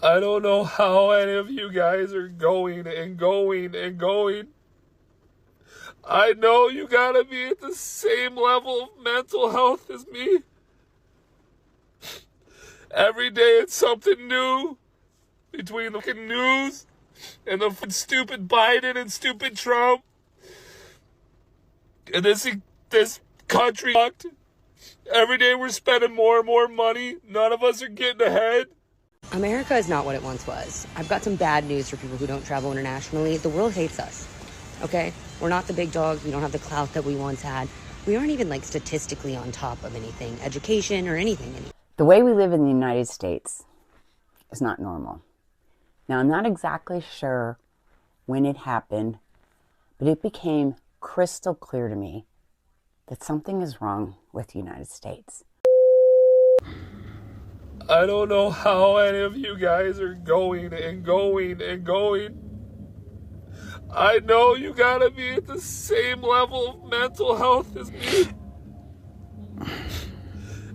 I don't know how any of you guys are going and going and going. I know you gotta be at the same level of mental health as me. Every day it's something new between the fucking news and the stupid Biden and stupid Trump. And this country fucked. Every day we're spending more and more money. None of us are getting ahead. America is not what it once was. I've got some bad news for people who don't travel internationally. The world hates us, okay? We're not the big dogs. We don't have the clout that we once had. We aren't even like statistically on top of anything, education or anything anymore. The way we live in the United States is not normal. Now, I'm not exactly sure when it happened, but it became crystal clear to me that something is wrong with the United States. I don't know how any of you guys are going and going and going. I know you gotta be at the same level of mental health as me.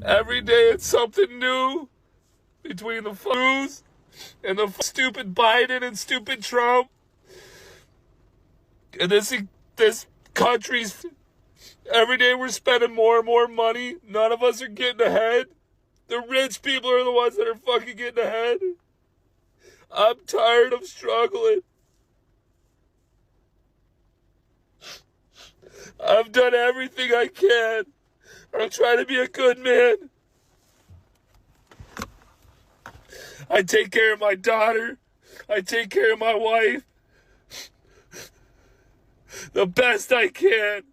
Every day it's something new between the news and the stupid Biden and stupid Trump. And this country's, every day we're spending more and more money. None of us are getting ahead. The rich people are the ones that are fucking getting ahead. I'm tired of struggling. I've done everything I can. I'm trying to be a good man. I take care of my daughter. I take care of my wife. The best I can.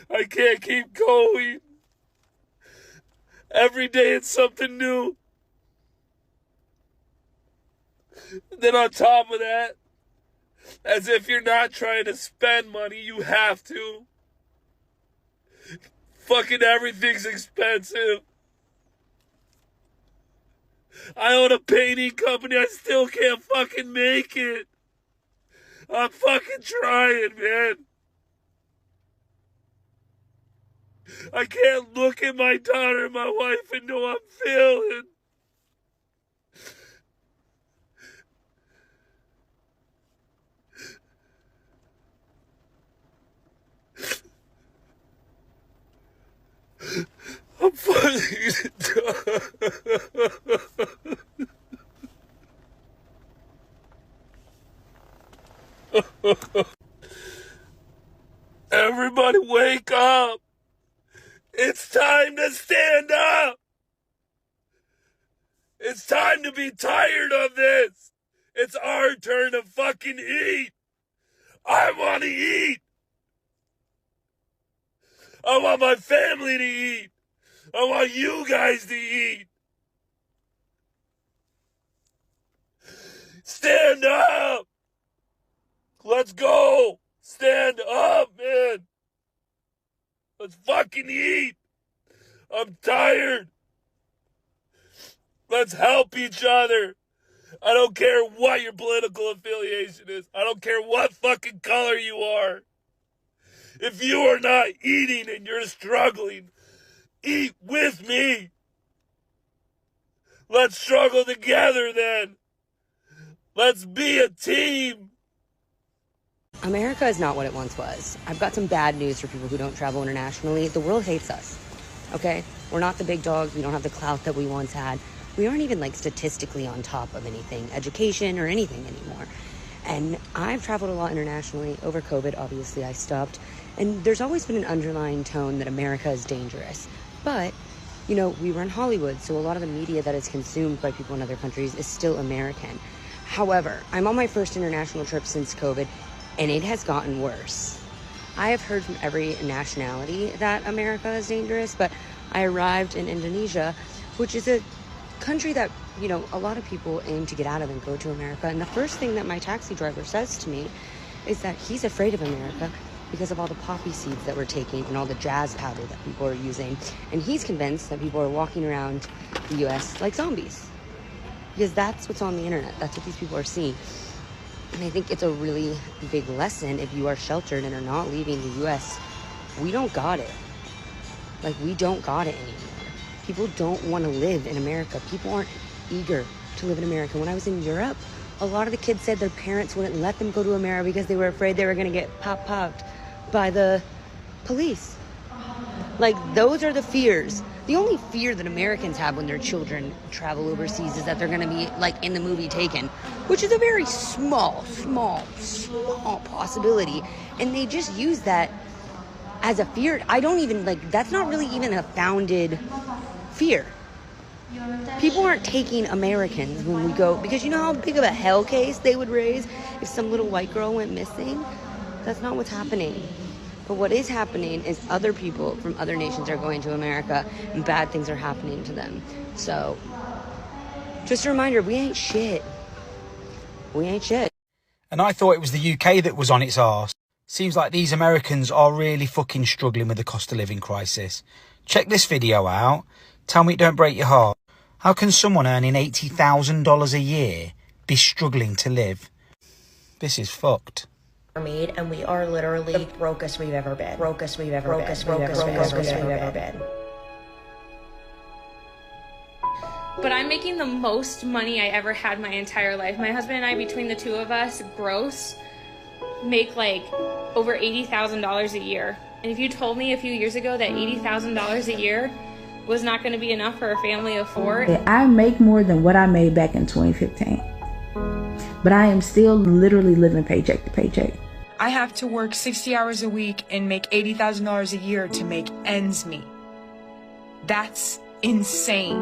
I can't keep going. Every day it's something new. Then on top of that, as if you're not trying to spend money, you have to. Fucking everything's expensive. I own a painting company. I still can't fucking make it. I'm fucking trying, man. I can't look at my daughter and my wife and know I'm failing. I'm fucking done. Everybody wake up. It's time to stand up. It's time to be tired of this. It's our turn to fucking eat. I want to eat. I want my family to eat. I want you guys to eat. Stand up. Let's go. Stand up, man. Let's fucking eat. I'm tired. Let's help each other. I don't care what your political affiliation is. I don't care what fucking color you are. If you are not eating and you're struggling, eat with me. Let's struggle together then. Let's be a team. America is not what it once was. I've got some bad news for people who don't travel internationally. The world hates us, okay? We're not the big dogs. We don't have the clout that we once had. We aren't even like statistically on top of anything, education or anything anymore. And I've traveled a lot internationally. Over COVID, obviously, I stopped. And there's always been an underlying tone that America is dangerous. But, you know, we run Hollywood, so a lot of the media that is consumed by people in other countries is still American. However, I'm on my first international trip since COVID, and it has gotten worse. I have heard from every nationality that America is dangerous, but I arrived in Indonesia, which is a country that, you know, a lot of people aim to get out of and go to America. And the first thing that my taxi driver says to me is that he's afraid of America because of all the poppy seeds that we're taking and all the jazz powder that people are using. And he's convinced that people are walking around the US like zombies, because that's what's on the internet. That's what these people are seeing. And I think it's a really big lesson if you are sheltered and are not leaving the US. We don't got it. Like, we don't got it anymore. People don't want to live in America. People aren't eager to live in America. When I was in Europe, a lot of the kids said their parents wouldn't let them go to America because they were afraid they were going to get popped by the police. Like, those are the fears. The only fear that Americans have when their children travel overseas is that they're going to be, like in the movie Taken, which is a very small possibility. And they just use that as a fear. I don't even, like, that's not really even a founded fear. People aren't taking Americans when we go, because you know how big of a hell case they would raise if some little white girl went missing? That's not what's happening. But what is happening is other people from other nations are going to America and bad things are happening to them. So, just a reminder, we ain't shit. We ain't shit. And I thought it was the UK that was on its arse. Seems like these Americans are really fucking struggling with the cost of living crisis. Check this video out. Tell me it don't break your heart. How can someone earning $80,000 a year be struggling to live? This is fucked. Made, and we are literally the brokest we've ever been. Brokest we've ever been. But I'm making the most money I ever had my entire life. My husband and I, between the two of us, gross, make like over $80,000 a year. And if you told me a few years ago that $80,000 a year was not going to be enough for a family of four. I make more than what I made back in 2015. But I am still literally living paycheck to paycheck. I have to work 60 hours a week and make $80,000 a year to make ends meet. That's insane.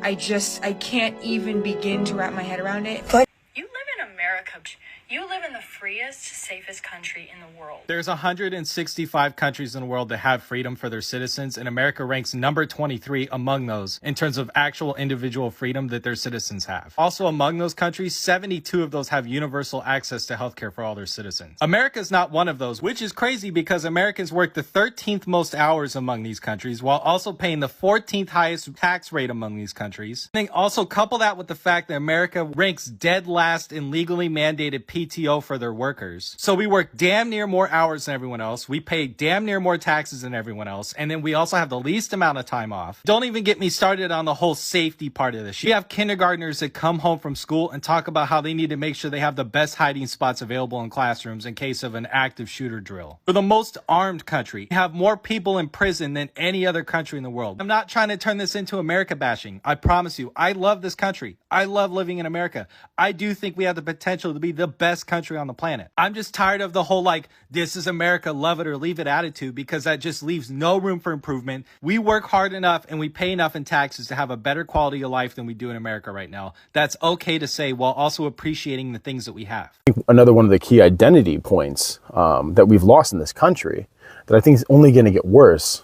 I can't even begin to wrap my head around it. But you live in America. You live in the freest, safest country in the world. There's 165 countries in the world that have freedom for their citizens, and America ranks number 23 among those in terms of actual individual freedom that their citizens have. Also, among those countries, 72 of those have universal access to healthcare for all their citizens. America's not one of those, which is crazy because Americans work the 13th most hours among these countries while also paying the 14th highest tax rate among these countries. And also couple that with the fact that America ranks dead last in legally mandated PTO for their workers. So we work damn near more hours than everyone else. We pay damn near more taxes than everyone else. And then we also have the least amount of time off. Don't even get me started on the whole safety part of this. We have kindergartners that come home from school and talk about how they need to make sure they have the best hiding spots available in classrooms in case of an active shooter drill. We're the most armed country. We have more people in prison than any other country in the world. I'm not trying to turn this into America bashing. I promise you, I love this country. I love living in America. I do think we have the potential to be the best country on the planet. I'm just tired of the whole like, this is America, love it or leave it attitude, because that just leaves no room for improvement. We work hard enough and we pay enough in taxes to have a better quality of life than we do in America right now. That's okay to say while also appreciating the things that we have. Another one of the key identity points that we've lost in this country that I think is only going to get worse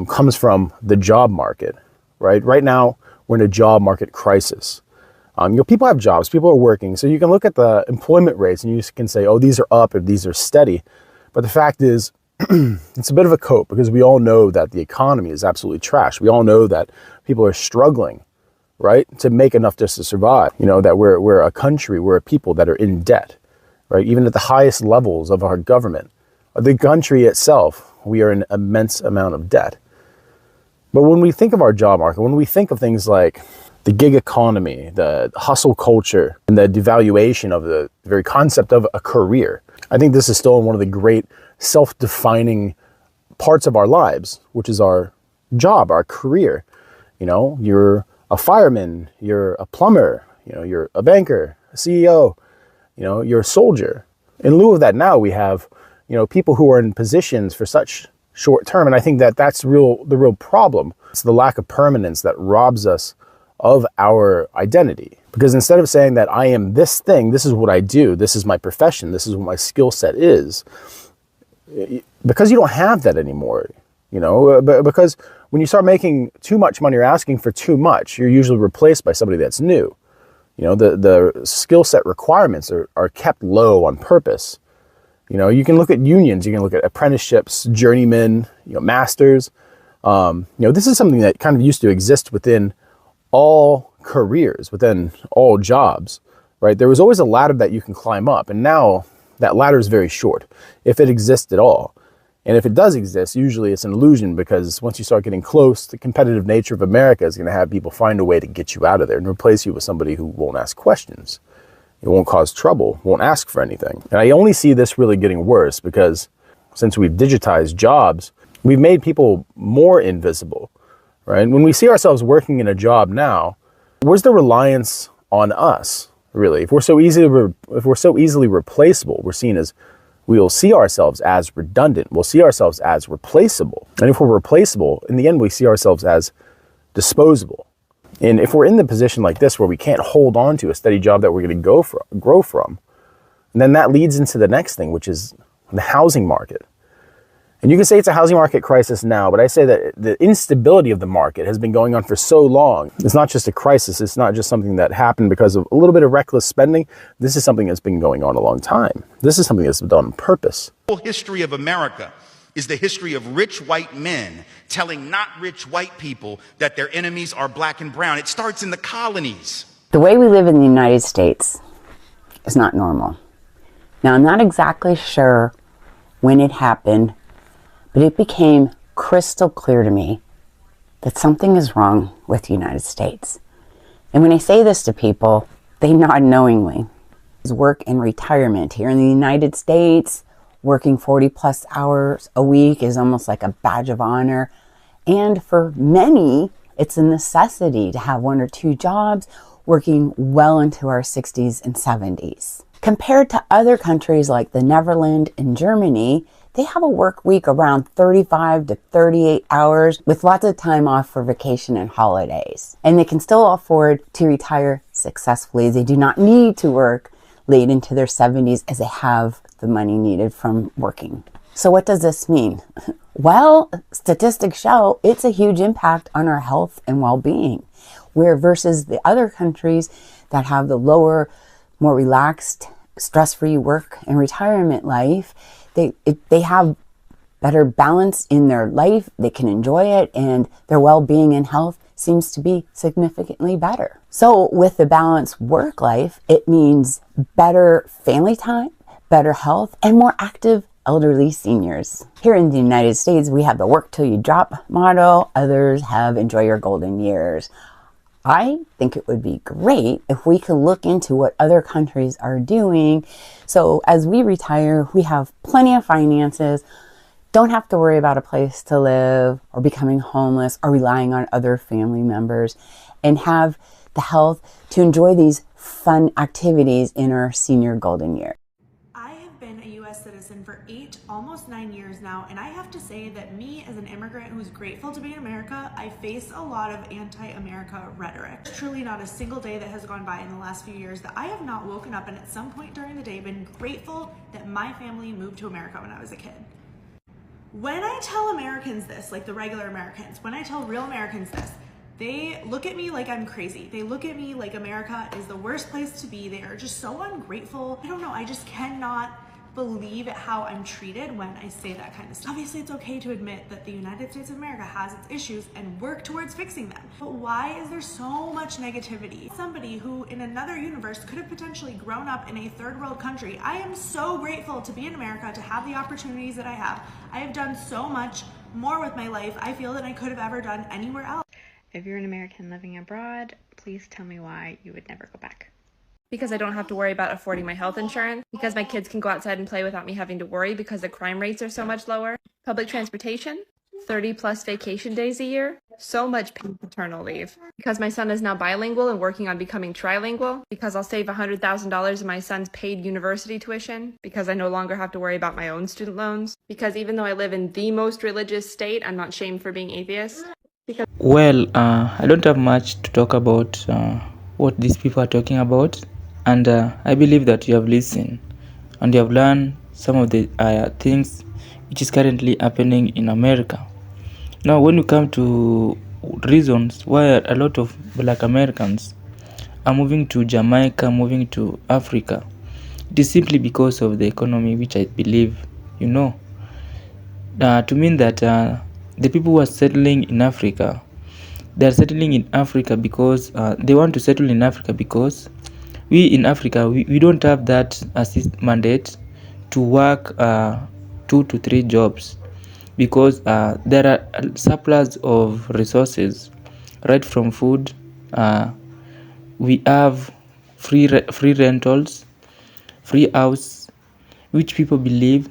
comes from the job market, right? Right now, we're in a job market crisis. People have jobs, people are working, so you can look at the employment rates and you can say, oh, these are up or these are steady. But the fact is, it's a bit of a cope because we all know that the economy is absolutely trash. We all know that people are struggling, right, to make enough just to survive. You know, that we're a country, we're a people that are in debt, right? Even at the highest levels of our government, the country itself, we are in immense amount of debt. But when we think of our job market, when we think of things like the gig economy, the hustle culture, and the devaluation of the very concept of a career, I think this is still one of the great self-defining parts of our lives, which is our job, our career. You know, you're a fireman, you're a plumber, you know, you're a banker, a CEO, you know, you're a soldier. In lieu of that, now we have, you know, people who are in positions for such short term, and I think that that's the real problem. It's the lack of permanence that robs us of our identity. Because instead of saying that I am this thing, this is what I do, this is my profession, this is what my skill set is, because you don't have that anymore, you know, because when you start making too much money or asking for too much, you're usually replaced by somebody that's new. You know, the skill set requirements are kept low on purpose. You know, you can look at unions, you can look at apprenticeships, journeymen, you know, masters. You know, this is something that kind of used to exist within all careers, within all jobs, right? There was always a ladder that you can climb up, and now that ladder is very short, if it exists at all. And if it does exist, usually it's an illusion, because once you start getting close, the competitive nature of America is going to have people find a way to get you out of there and replace you with somebody who won't ask questions. It won't cause trouble, won't ask for anything. And I only see this really getting worse because since we've digitized jobs, we've made people more invisible, right? When we see ourselves working in a job now, where's the reliance on us, really? If we're so easily replaceable, we'll see ourselves as redundant. We'll see ourselves as replaceable. And if we're replaceable, in the end, we see ourselves as disposable. And if we're in the position like this where we can't hold on to a steady job that we're going to grow from, then that leads into the next thing, which is the housing market. And you can say it's a housing market crisis now, but I say that the instability of the market has been going on for so long. It's not just a crisis. It's not just something that happened because of a little bit of reckless spending. This is something that's been going on a long time. This is something that's been done on purpose. The whole history of America is the history of rich white men telling not rich white people that their enemies are black and brown. It starts in the colonies. The way we live in the United States is not normal. Now, I'm not exactly sure when it happened, but it became crystal clear to me that something is wrong with the United States. And when I say this to people, they nod knowingly. Work and retirement here in the United States, working 40 plus hours a week is almost like a badge of honor. And for many, it's a necessity to have one or two jobs, working well into our 60s and 70s. Compared to other countries like the Netherlands and Germany, they have a work week around 35 to 38 hours with lots of time off for vacation and holidays. And they can still afford to retire successfully. They do not need to work late into their 70s as they have the money needed from working. So what does this mean? Well, statistics show it's a huge impact on our health and well-being, where versus the other countries that have the lower, more relaxed, stress-free work and retirement life, they have better balance in their life, they can enjoy it, and their well-being and health seems to be significantly better. So with the balanced work life, it means better family time, better health, and more active elderly seniors. Here in the United States, we have the work till you drop motto. Others have enjoy your golden years. I think it would be great if we could look into what other countries are doing. So as we retire, we have plenty of finances, don't have to worry about a place to live or becoming homeless or relying on other family members, and have the health to enjoy these fun activities in our senior golden year. Citizen for almost 9 years now, and I have to say that me as an immigrant who's grateful to be in America, I face a lot of anti-America rhetoric. There's truly not a single day that has gone by in the last few years that I have not woken up and at some point during the day been grateful that my family moved to America when I was a kid. When I tell Americans this, like the regular Americans, when I tell real Americans this, they look at me like I'm crazy. They look at me like America is the worst place to be. They are just so ungrateful. I don't know, I just cannot believe how I'm treated when I say that kind of stuff. Obviously, it's okay to admit that the United States of America has its issues and work towards fixing them. But why is there so much negativity? Somebody who in another universe could have potentially grown up in a third world country. I am so grateful to be in America, to have the opportunities that I have. I have done so much more with my life, I feel, than I could have ever done anywhere else. If you're an American living abroad, please tell me why you would never go back. Because I don't have to worry about affording my health insurance, because my kids can go outside and play without me having to worry because the crime rates are so much lower, public transportation, 30 plus vacation days a year, so much paid paternal leave, because my son is now bilingual and working on becoming trilingual, because I'll save $100,000 in my son's paid university tuition, because I no longer have to worry about my own student loans, because even though I live in the most religious state, I'm not shamed for being atheist. Well, I don't have much to talk about what these people are talking about. And I believe that you have listened and you have learned some of the things which is currently happening in America. Now, when you come to reasons why a lot of Black Americans are moving to Jamaica, moving to Africa, it is simply because of the economy, which I believe you know. To mean that the people who are settling in Africa, they are settling in Africa because they want to settle in Africa because we in Africa, we don't have that assist mandate to work 2 to 3 jobs. because there are surplus of resources, right from food. We have free rentals, free house, which people believe,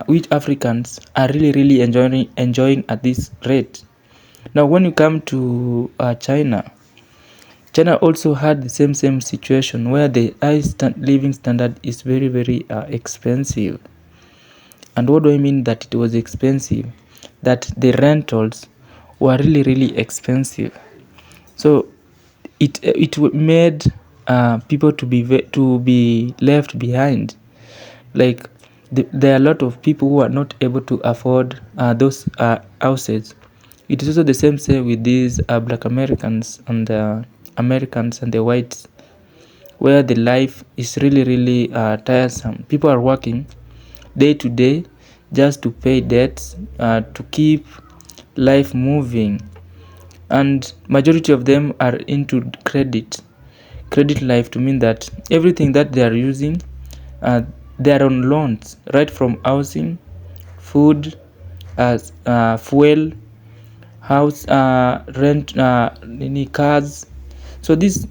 which Africans are really enjoying at this rate. Now, when you come to China also had the same situation where the living standard is very expensive. And what do I mean that it was expensive? That the rentals were really expensive. So it made people to be left behind. Like there are a lot of people who are not able to afford those houses. It is also the same with these Black Americans and Americans and the whites, where the life is really tiresome. People are working day to day just to pay debts, to keep life moving, and majority of them are into credit life, to mean that everything that they are using, they are on loans, right from housing, food, fuel, house rent, any cars. So this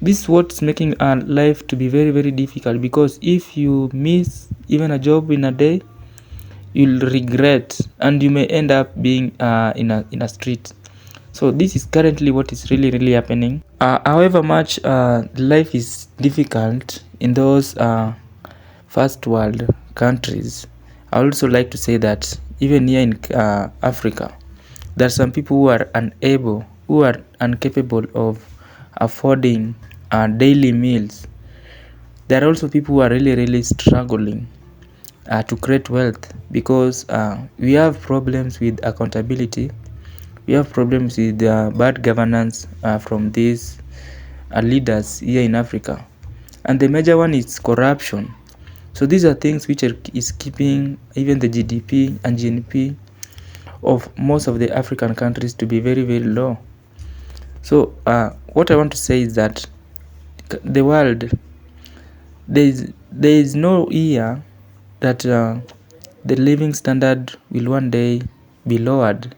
is what's making our life to be very difficult, because if you miss even a job in a day, you'll regret and you may end up being in a street. So this is currently what is really happening. However much life is difficult in those first world countries, I also like to say that even here in Africa, there are some people who are unable, who are incapable of affording daily meals. There are also people who are really struggling to create wealth, because we have problems with accountability. We have problems with bad governance from these leaders here in Africa, and the major one is corruption. So these are things which is keeping even the GDP and GNP of most of the African countries to be very low. So what I want to say is that the world, there is no year that the living standard will one day be lowered.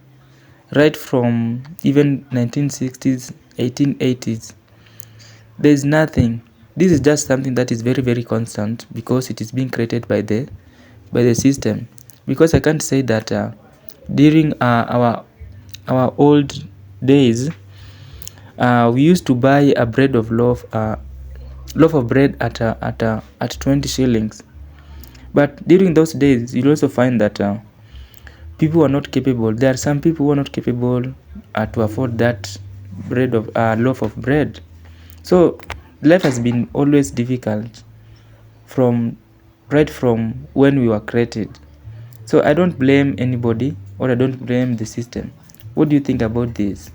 Right from even 1960s, 1880s, there is nothing. This is just something that is very constant, because it is being created by the system. Because I can't say that during our old days, we used to buy a loaf of bread at 20 shillings. But during those days, you'll also find that people are not capable. There are some people who are not capable to afford that loaf of bread. So life has been always difficult right from when we were created. So I don't blame anybody, or I don't blame the system. What do you think about this?